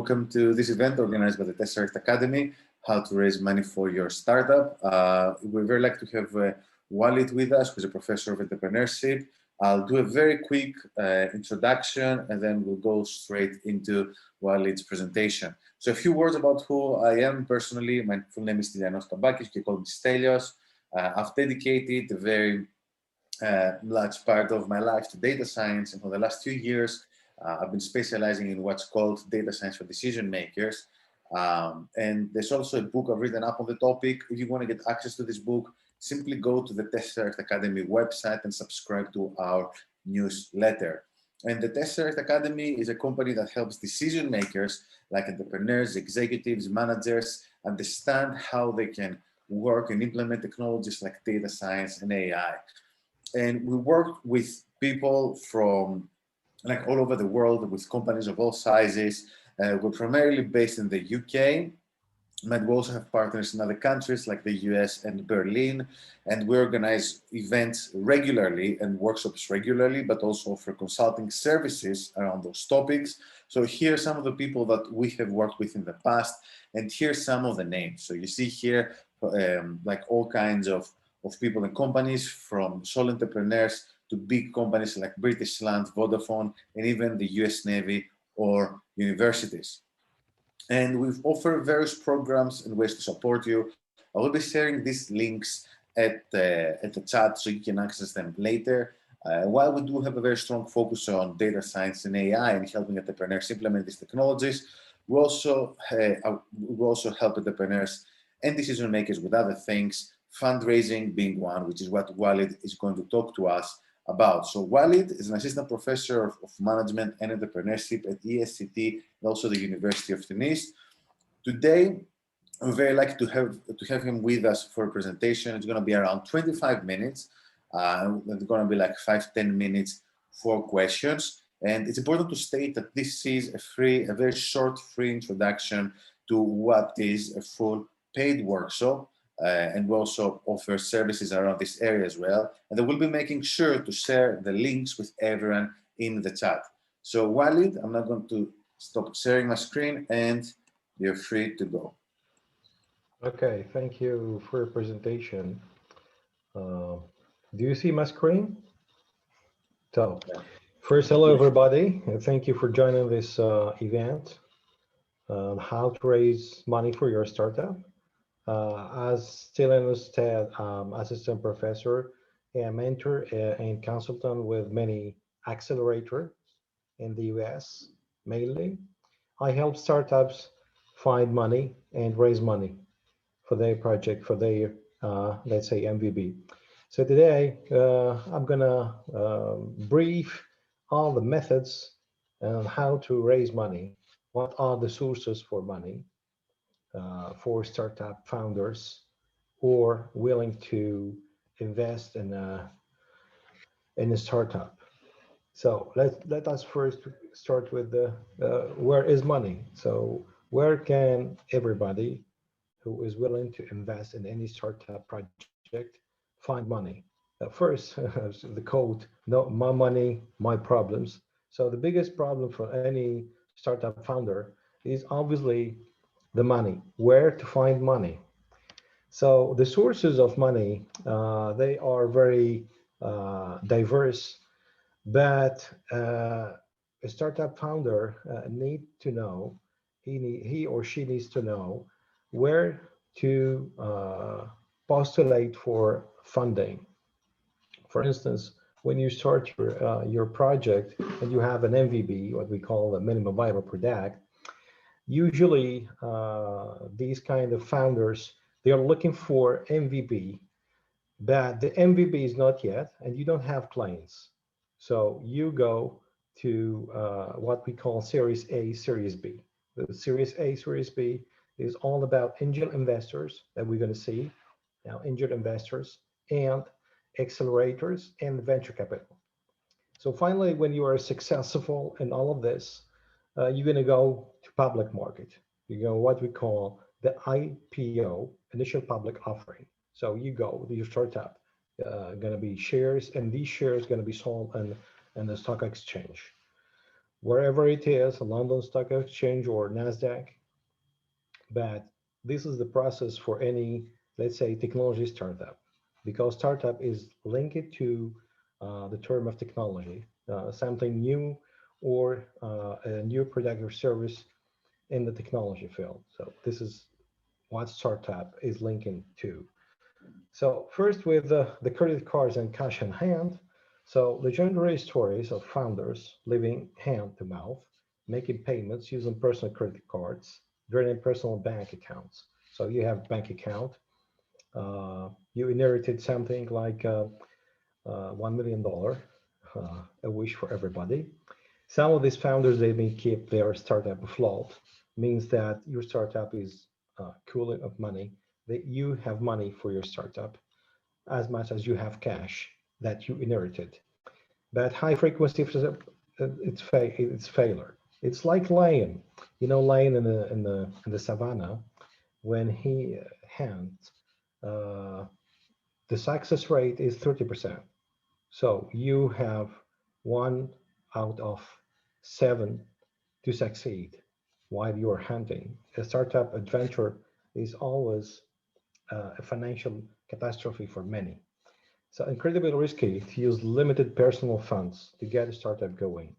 welcome to this event organized by the Tesseract Academy, how to raise money for your startup. We're very lucky to have Walid with us, who's a professor of entrepreneurship. I'll do a very quick introduction and then we'll go straight into Walid's presentation. So a few words about who I am personally. My full name is Stylianos Kabakis, you can call me Stelios. I've dedicated a very large part of my life to data science, and for the last 2 years, I've been specializing in what's called data science for decision makers. And there's also a book I've written up on the topic. If you want to get access to this book, simply go to the Tesseract Academy website and subscribe to our newsletter. And the Tesseract Academy is a company that helps decision makers like entrepreneurs, executives, managers understand how they can work and implement technologies like data science and AI. And we work with people from like all over the world, with companies of all sizes. We're primarily based in the UK, but we also have partners in other countries like the US and Berlin. And we organize events regularly and workshops regularly, but also offer consulting services around those topics. So here are some of the people that we have worked with in the past, and here's some of the names. So you see here, like all kinds of people and companies, from sole entrepreneurs to big companies like British Land, Vodafone, and even the US Navy or universities. And we've offered various programs and ways to support you. I will be sharing these links at the chat so you can access them later. While we do have a very strong focus on data science and AI and helping entrepreneurs implement these technologies, we also help entrepreneurs and decision makers with other things, fundraising being one, which is what Walid is going to talk to us about. So Walid is an assistant professor of management and entrepreneurship at ESCT and also the University of Tunis. Today, we're very lucky to have him with us for a presentation. It's going to be around 25 minutes. It's going to be like 5-10 minutes for questions. And it's important to state that this is a very short free introduction to what is a full paid workshop. And we also offer services around this area as well. And they will be making sure to share the links with everyone in the chat. So Walid, I'm not going to stop sharing my screen and you're free to go. Okay, thank you for your presentation. Do you see my screen? So, first, hello everybody, and thank you for joining this event, how to raise money for your startup. As Stylianos said, assistant professor and mentor and consultant with many accelerators in the US, mainly. I help startups find money and raise money for their project, for their, let's say, MVP. So today, I'm gonna brief all the methods on how to raise money, what are the sources for money for startup founders who are willing to invest in a startup. So let us first start with the where is money? So where can everybody who is willing to invest in any startup project find money? First, the quote, no, my money, my problems. So the biggest problem for any startup founder is obviously the money, where to find money. So the sources of money, they are very diverse, but a startup founder need to know, he or she needs to know where to postulate for funding. For instance, when you start your project and you have an MVP, what we call a minimum viable product, usually these kind of founders, they are looking for MVP, but the MVP is not yet, and you don't have clients. So you go to what we call Series A, Series B. The Series A, Series B is all about angel investors that we're going to see now, angel investors and accelerators and venture capital. So finally, when you are successful in all of this, you're going to go to public market. You go what we call the IPO, initial public offering. So you go, your startup, going to be shares, and these shares going to be sold in the stock exchange. wherever it is, a London Stock Exchange or NASDAQ. But this is the process for any, let's say, technology startup, because startup is linked to the term of technology, something new or a new product or service in the technology field. So this is what startup is linking to. So first with the credit cards and cash in hand. So legendary stories of founders living hand to mouth, making payments using personal credit cards, draining personal bank accounts. So you have bank account, you inherited something like $1 million, a wish for everybody. Some of these founders, they may keep their startup afloat, means that your startup is cooling of money, that you have money for your startup as much as you have cash that you inherited. But high frequency, it's failure. It's like lion, lion in the savannah, when he hunts, the success rate is 30%. So you have 1 out of 7 to succeed while you're hunting. A startup adventure is always a financial catastrophe for many. So incredibly risky to use limited personal funds to get a startup going.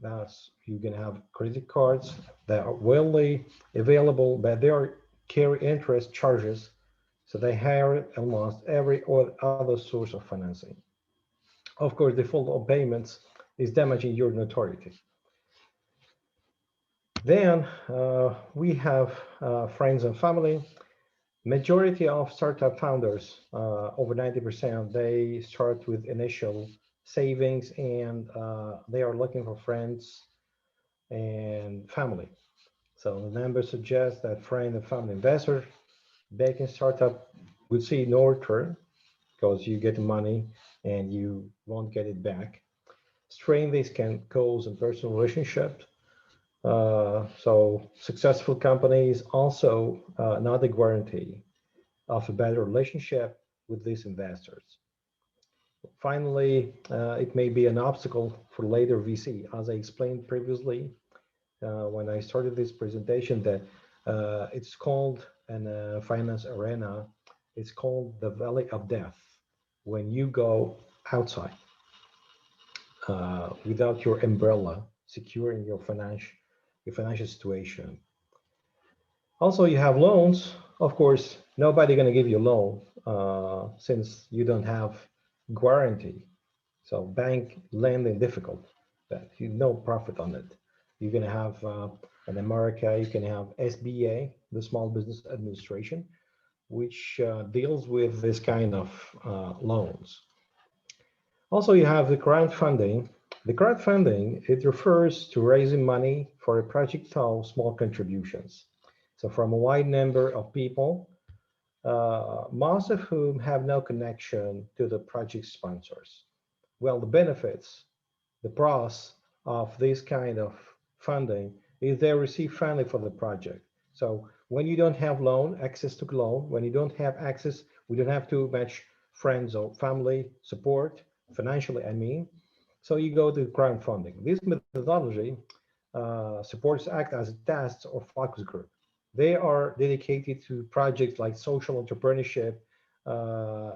Thus, you can have credit cards that are widely available, but they are carry interest charges. So they hire almost every other source of financing. Of course, default of payments is damaging your notoriety. Then we have friends and family. Majority of startup founders, over 90%, they start with initial savings, and they are looking for friends and family. So the numbers suggest that friend and family investors backing startup would see no return because you get the money and you won't get it back. Strain this can cause in personal relationships. So successful companies also not a guarantee of a better relationship with these investors. Finally, it may be an obstacle for later VC. As I explained previously, when I started this presentation, that it's called in a finance arena, it's called the valley of death. When you go outside without your umbrella, securing your financial situation. Also, you have loans. Of course, nobody going to give you a loan since you don't have guarantee. So bank lending difficult, but you no profit on it. You're going to have in America, you can have SBA, the Small Business Administration, which deals with this kind of loans. Also, you have the crowdfunding. The crowdfunding, it refers to raising money for a project through small contributions. So from a wide number of people, most of whom have no connection to the project sponsors. Well, the benefits, the pros of this kind of funding is they receive funding for the project. So when you don't have access to loan, when you don't have access, we don't have to match friends or family support, financially, I mean. So you go to crowdfunding. This methodology supports act as a task or focus group. They are dedicated to projects like social entrepreneurship.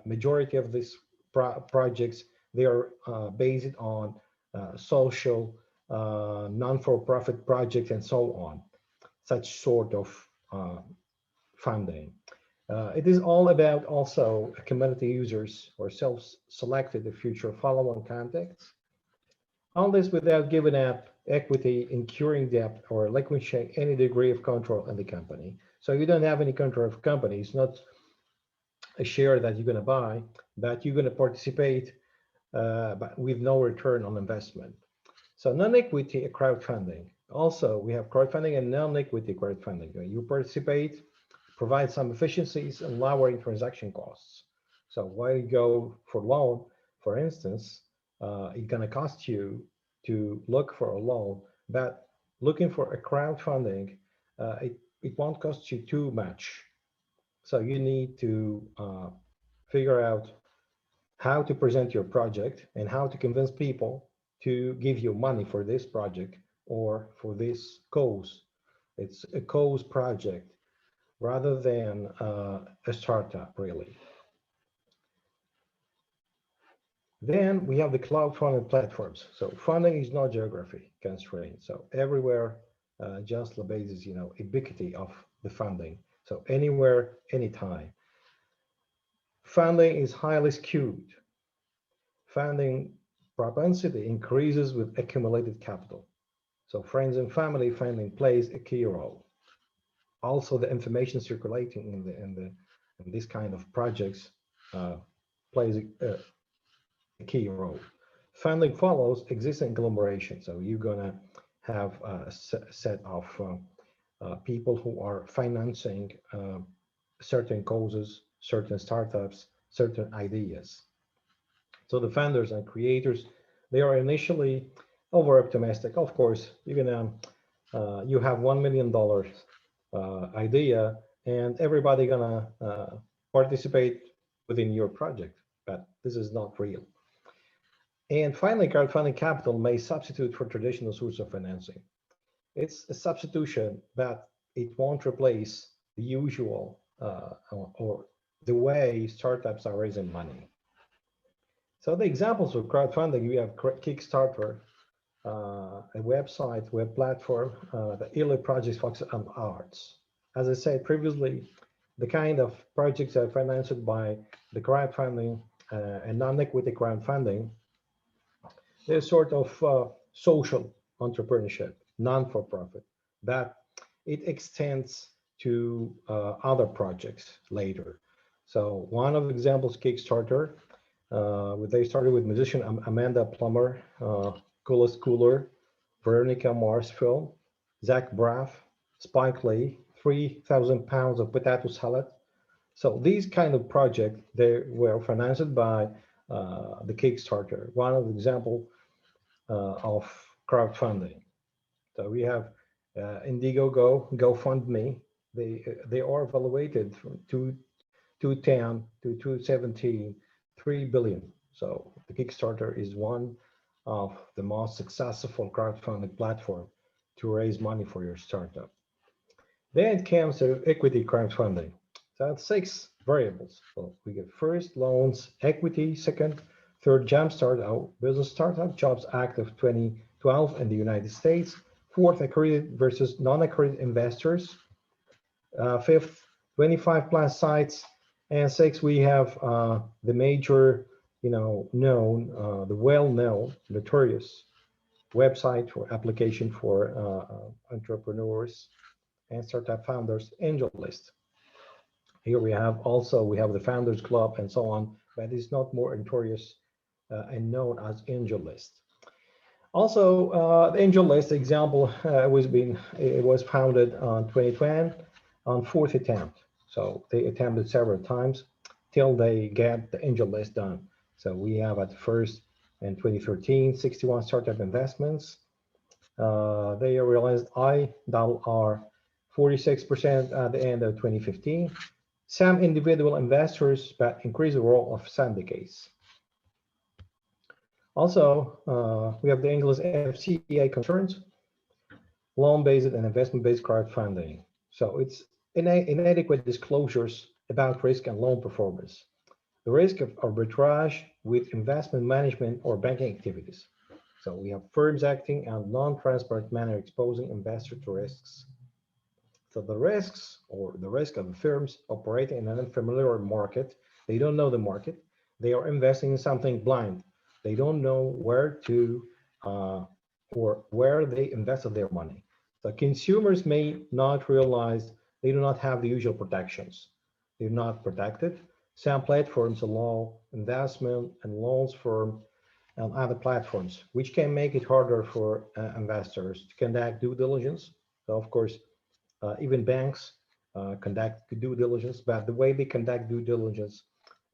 Majority of these projects, they are based on social, non-for-profit projects and so on, such sort of funding. It is all about also community users or self-selected future follow-on contacts. All this without giving up equity, incurring debt, or relinquishing any degree of control in the company. So you don't have any control of company. It's not a share that you're going to buy, but you're going to participate but with no return on investment. So non-equity crowdfunding. Also, we have crowdfunding and non-equity crowdfunding. You participate, provide some efficiencies and lowering transaction costs. So while you go for loan, for instance, it's going to cost you to look for a loan, but looking for a crowdfunding, it won't cost you too much. So you need to figure out how to present your project and how to convince people to give you money for this project or for this cause. It's a cause project rather than a startup, really. Then we have the crowdfunding platforms. So funding is not geography constrained. So everywhere, just the basis, ubiquity of the funding. So anywhere, anytime. Funding is highly skewed. Funding propensity increases with accumulated capital. So friends and family funding plays a key role. Also, the information circulating in this kind of projects plays a key role. Funding follows existing agglomeration. So you're gonna have a set of people who are financing certain causes, certain startups, certain ideas. So the founders and creators, they are initially over optimistic. Of course, you're gonna you have $1 million idea, and everybody gonna participate within your project, but this is not real. And finally, crowdfunding capital may substitute for traditional source of financing. It's a substitution, but it won't replace the usual or the way startups are raising money. So the examples of crowdfunding, we have Kickstarter, a website, web platform, the early projects focus on arts. As I said previously, the kind of projects are financed by the crowdfunding and non-equity crowdfunding, they're sort of social entrepreneurship, non-for-profit, but it extends to other projects later. So one of the examples, Kickstarter, they started with musician Amanda Plummer, Coolest Cooler, Veronica Marsfield, Zach Braff, Spike Lee, 3,000 pounds of potato salad. So these kind of projects, they were financed by the Kickstarter, one of the example of crowdfunding. So we have Indiegogo, GoFundMe. They are evaluated from 210 to 217, 3 billion. So the Kickstarter is one of the most successful crowdfunding platform to raise money for your startup. Then it comes to equity crowdfunding. So that's 6 variables. So we get first loans, equity, second, third jumpstart, our business startup, Jobs Act of 2012 in the United States, fourth accredited versus non-accredited investors, fifth, 25 plus sites, and sixth, we have the major, known, the well-known, notorious website for application for entrepreneurs and startup founders, Angel List. Here we have the Founders Club and so on, but it's not more notorious and known as Angel List. Also, the Angel List example was founded on 2020 on 4th attempt. So they attempted several times till they get the Angel List done. So we have at first in 2013, 61 startup investments. They realized IRR 46% at the end of 2015. Some individual investors, but increased the role of syndicates. Also, we have the English FCA concerns, loan-based and investment-based crowdfunding. So it's inadequate disclosures about risk and loan performance, the risk of arbitrage with investment management or banking activities. So we have firms acting in a non-transparent manner, exposing investors to risks. So the risks, or the risk of the firms operating in an unfamiliar market, they don't know the market, they are investing in something blind. They don't know where to or where they invested their money. So consumers may not realize they do not have the usual protections. They're not protected. Some platforms allow investment and loans from other platforms, which can make it harder for investors to conduct due diligence. So of course, even banks conduct due diligence, but the way they conduct due diligence,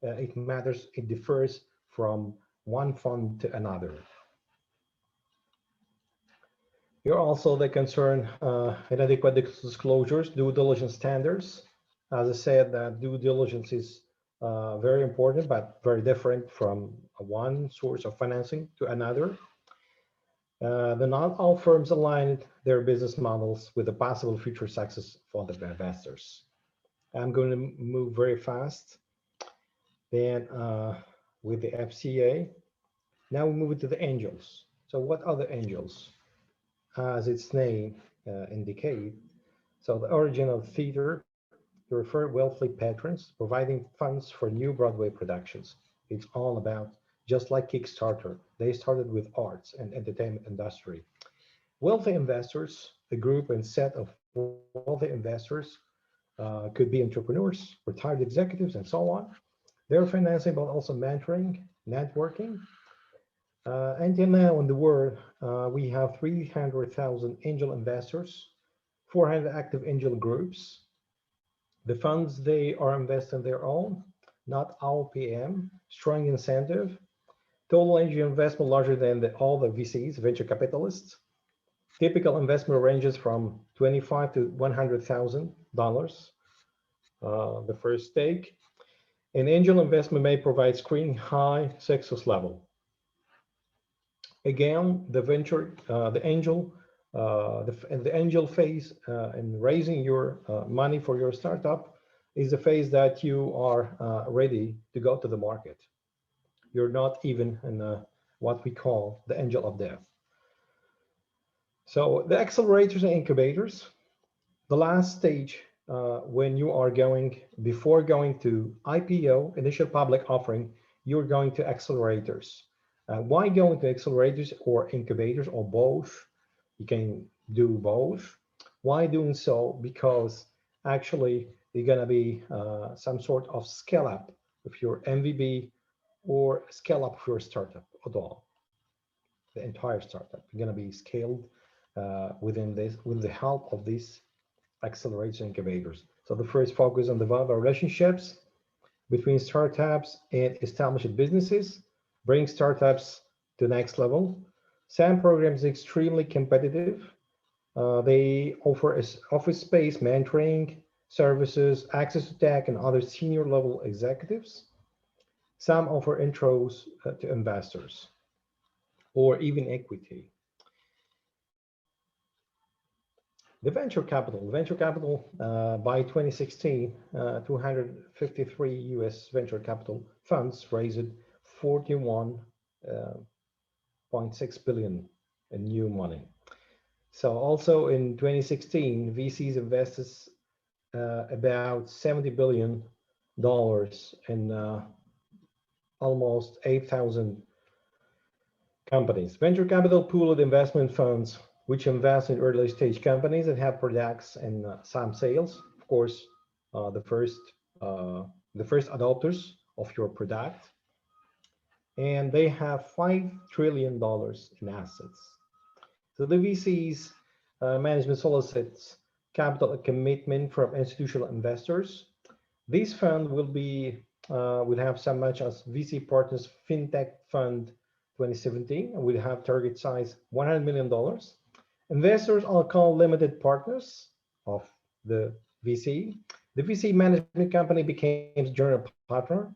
it matters, it differs from one fund to another. Here also the concern inadequate disclosures, due diligence standards. As I said, that due diligence is very important, but very different from one source of financing to another. Not all firms aligned their business models with the possible future success for the investors. I'm going to move very fast. Then with the FCA, now we move to the angels. So what are the angels? As its name indicate, so the origin of theater to refer wealthy patrons providing funds for new Broadway productions. It's all about, just like Kickstarter, they started with arts and entertainment industry. Wealthy investors, a group and set of wealthy investors, could be entrepreneurs, retired executives, and so on. They're financing, but also mentoring, networking. Until now in the world, we have 300,000 angel investors, 400 active angel groups. The funds, they are investing their own, not LPM, strong incentive. Total angel investment larger than all the VCs, venture capitalists. Typical investment ranges from $25 to $100,000, the first stake. An angel investment may provide screening high success level. Again, the venture, the angel phase in raising your money for your startup is the phase that you are ready to go to the market. You're not even in what we call the angel of death. So the accelerators and incubators, the last stage when you are before going to IPO, initial public offering, you're going to accelerators. Why going to accelerators or incubators or both? You can do both. Why doing so? Because actually you're going to be some sort of scale up of your MVP or scale up of your startup at all. The entire startup, you're going to be scaled within this with the help of these accelerators and incubators. So the first focus on developing relationships between startups and established businesses, bring startups to the next level. SAM program is extremely competitive. They offer office space, mentoring, services, access to tech, and other senior level executives. Some offer intros to investors or even equity. The venture capital by 2016, 253 US venture capital funds raised 41.6 billion in new money. So also in 2016, VCs invested about $70 billion in almost 8,000 companies. Venture capital pooled investment funds which invest in early stage companies that have products and some sales. Of course, the first adopters of your product, and they have $5 trillion in assets. So the VC's management solicits capital commitment from institutional investors. This fund will have so much as VC Partners FinTech Fund 2017, and will have target size $100 million. Investors are called limited partners of the VC. The VC management company became general partner,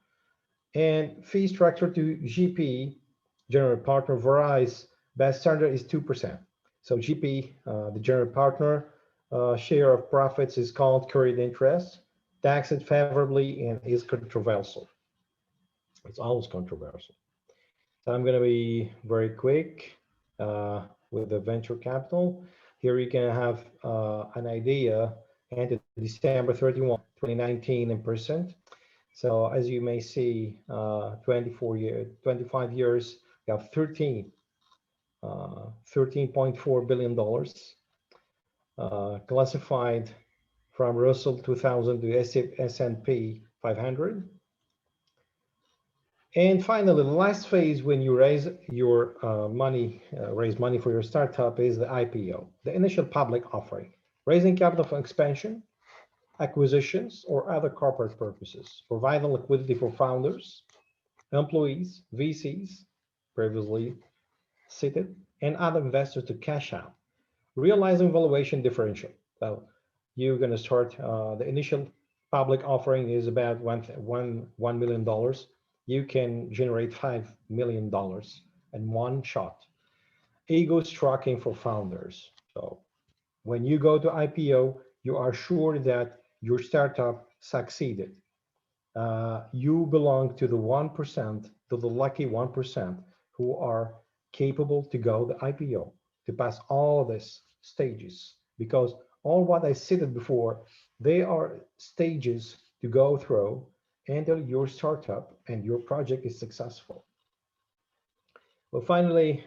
and fee structure to GP, general partner, varies. Best standard is 2%. So GP, the general partner, share of profits is called carried interest, taxed favorably, and is controversial. It's always controversial. So I'm going to be very quick with the venture capital. Here you can have an idea ended December 31, 2019 in percent. So as you may see, 25 years, you have $13.4 billion classified from Russell 2000 to S&P 500. And finally, the last phase when you raise your money for your startup is the IPO, the initial public offering, raising capital for expansion, acquisitions, or other corporate purposes, providing liquidity for founders, employees, VCs, previously cited, and other investors to cash out, realizing valuation differential. So you're going to start, the initial public offering is about $1 million. You can generate $5 million in one shot. ego stroking for founders. So when you go to IPO, you are sure that your startup succeeded. You belong to the 1%, to the lucky 1% who are capable to go the IPO, to pass all these stages, because all what I stated before, they are stages to go through until your startup and your project is successful. Well, finally,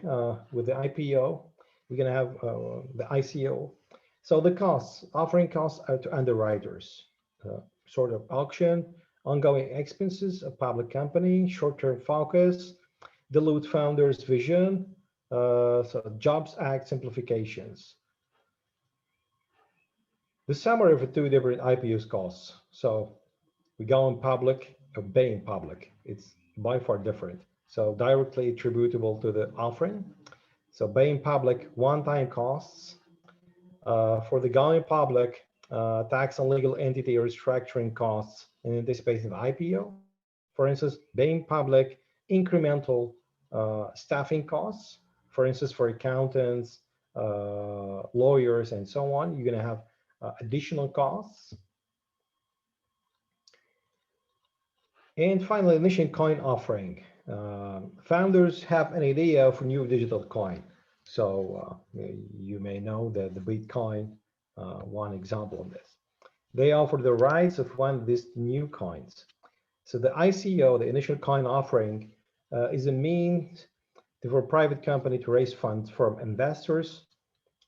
with the IPO, we're going to have the ICO. So the costs, offering costs are to underwriters, sort of auction, ongoing expenses, a public company, short-term focus, dilute founders' vision, so Jobs Act simplifications. The summary of the two different IPOs costs. So we go in public or being public. It's by far different. So directly attributable to the offering. So being public, one-time costs. For the going public, tax and legal entity restructuring costs in anticipation of IPO. For instance, being public, incremental staffing costs. For instance, for accountants, lawyers, and so on, you're going to have additional costs. And finally, initial coin offering. Founders have an idea of a new digital coin. So you may know that the Bitcoin, one example of this. They offer the rights of one of these new coins. So the ICO, the initial coin offering, is a means for a private company to raise funds from investors.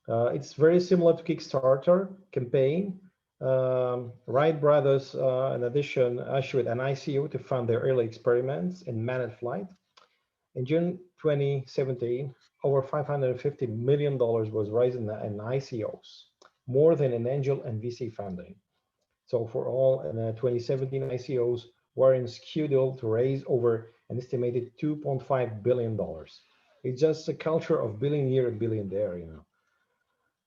It's very similar to Kickstarter campaign. Wright brothers, in addition, issued an ICO to fund their early experiments in manned flight. In June 2017, over $550 million was raised in ICOs, more than in angel and VC funding. So for all, in 2017 ICOs were in schedule to raise over an estimated $2.5 billion. It's just a culture of billionaire and billionaire, you know.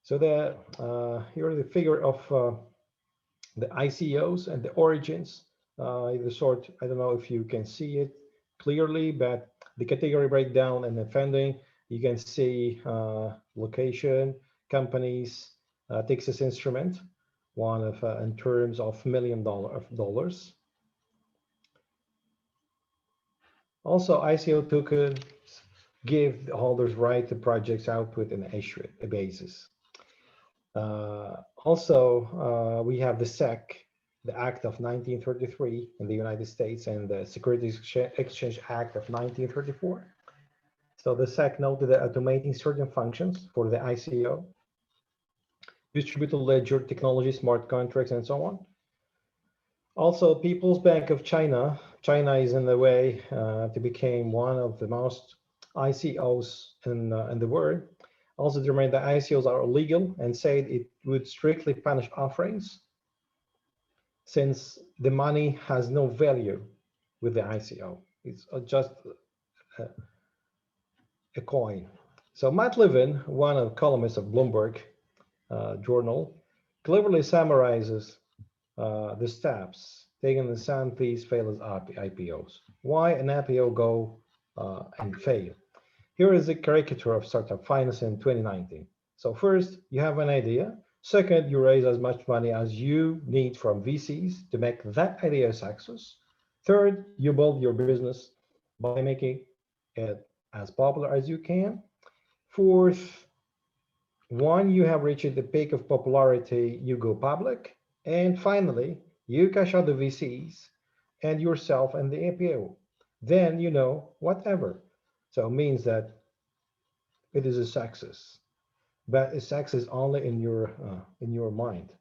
So here are the figure of the ICOs and the origins. The sort, I don't know if you can see it clearly, but the category breakdown and the funding, you can see location, companies, Texas Instrument, one of in terms of $1 million. Also, ICO tokens give the holders right to projects output and issue a basis. Also, we have the SEC, the Act of 1933 in the United States, and the Securities Exchange Act of 1934. So the SEC noted that automating certain functions for the ICO, distributed ledger technology, smart contracts, and so on. Also, People's Bank of China. China is in the way to become one of the most ICOs in the world. Also determined that ICOs are illegal and said it would strictly punish offerings since the money has no value with the ICO. It's just a coin. So Matt Levin, one of the columnists of Bloomberg Journal, cleverly summarizes the steps taken in some these failed IPOs. Why an IPO go and fail? Here is a caricature of startup finance in 2019. So first, you have an idea. Second, you raise as much money as you need from VCs to make that idea a success. Third, you build your business by making it as popular as you can. Fourth, when you have reached the peak of popularity, you go public. And finally, you cash out the VCs and yourself and the IPO. Then you know whatever. So it means that it is a success, but a success only in your mind.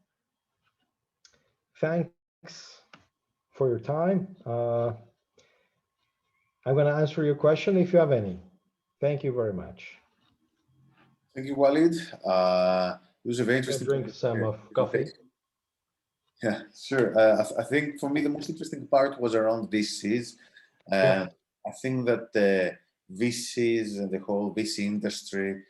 Thanks for your time. I'm going to answer your question if you have any. Thank you very much. Thank you, Walid. It was a very interesting. Drink some of coffee. Yeah, sure. I think for me the most interesting part was around VCs. I think that the VCs and the whole VC industry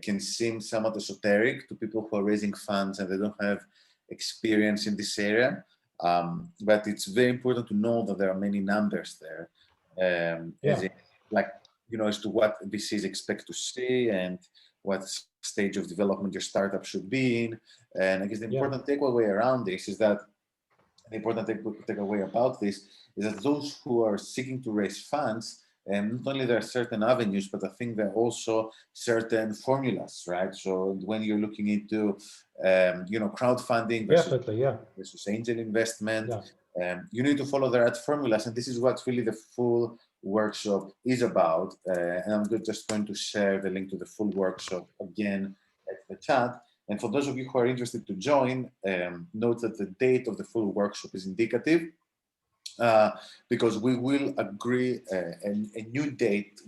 can seem somewhat esoteric to people who are raising funds and they don't have experience in this area. But it's very important to know that there are many numbers there. Like as to what VCs expect to see and what stage of development your startup should be in. And I guess the important takeaway around this is that the important takeaway about this is that those who are seeking to raise funds, and not only there are certain avenues, but I think there are also certain formulas, right? So when you're looking into, crowdfunding versus angel investment, you need to follow the right formulas, and this is what really the full workshop is about. And I'm just going to share the link to the full workshop again at the chat. And for those of you who are interested to join, note that the date of the full workshop is indicative, because we will agree a new date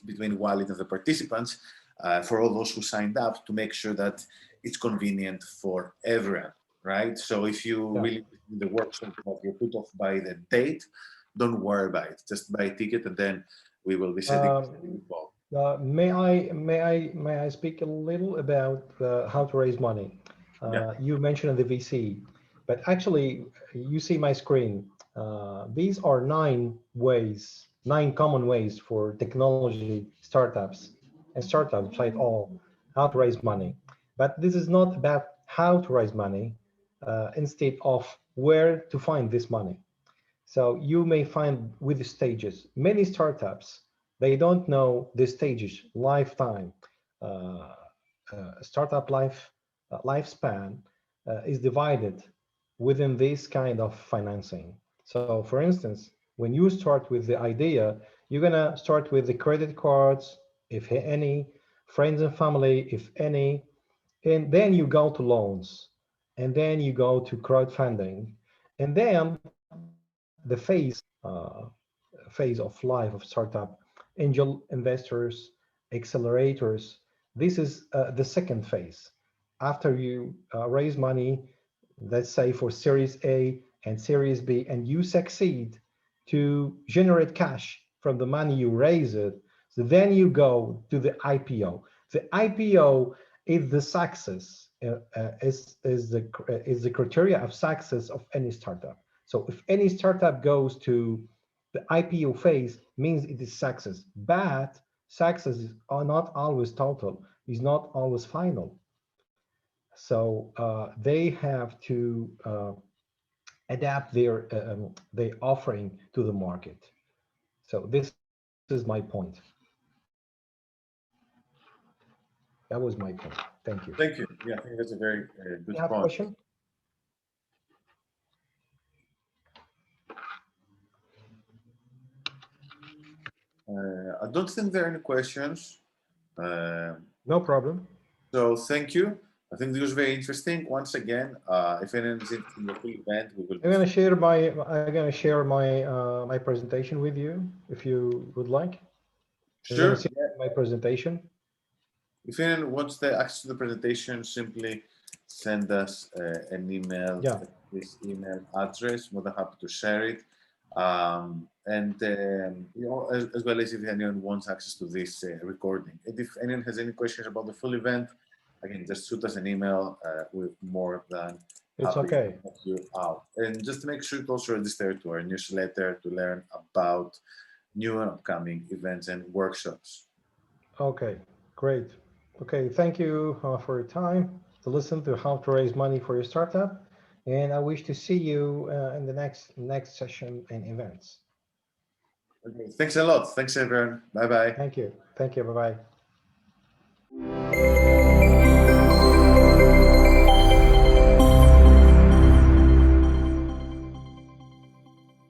between Walid and the participants for all those who signed up, to make sure that it's convenient for everyone, right? So if you really in the workshop that you're put off by the date, don't worry about it. Just buy a ticket, and then we will be setting involved. May I speak a little about how to raise money? You mentioned the VC, but actually, you see my screen. These are 9 common ways for technology startups and startups like all how to raise money. But this is not about how to raise money, instead of where to find this money. So you may find with the stages, many startups, they don't know the stages, lifetime, startup lifespan is divided within this kind of financing. So for instance, when you start with the idea, you're gonna start with the credit cards, if any, friends and family, if any, and then you go to loans, and then you go to crowdfunding, and then the phase of life of startup, angel investors, accelerators. This is the second phase. After you raise money, let's say for Series A and Series B, and you succeed to generate cash from the money you raise it, so then you go to the IPO. The IPO is the success, is the criteria of success of any startup. So if any startup goes to the IPO phase, means it is success, but success is not always total, is not always final. So they have to adapt their offering to the market. So this is my point. That was my point. Thank you. Thank you. Yeah, I think that's a very good You have a point. question? I don't think there are any questions. No problem. So thank you. I think this was very interesting. Once again, if anyone is interested in the full event, we will. I'm gonna share my presentation with you if you would like. Sure. My presentation. If anyone wants the access to the presentation, simply send us an email. At this email address. More than happy to share it. As well as if anyone wants access to this recording. And if anyone has any questions about the full event, again, just shoot us an email. With more than happy to help you out. And just to make sure to also register to our newsletter to learn about new and upcoming events and workshops. Okay, great. Okay, thank you for your time to listen to how to raise money for your startup. And I wish to see you in the next session and events. Okay, thanks a lot. Thanks, everyone. Bye-bye. Thank you. Thank you. Bye-bye.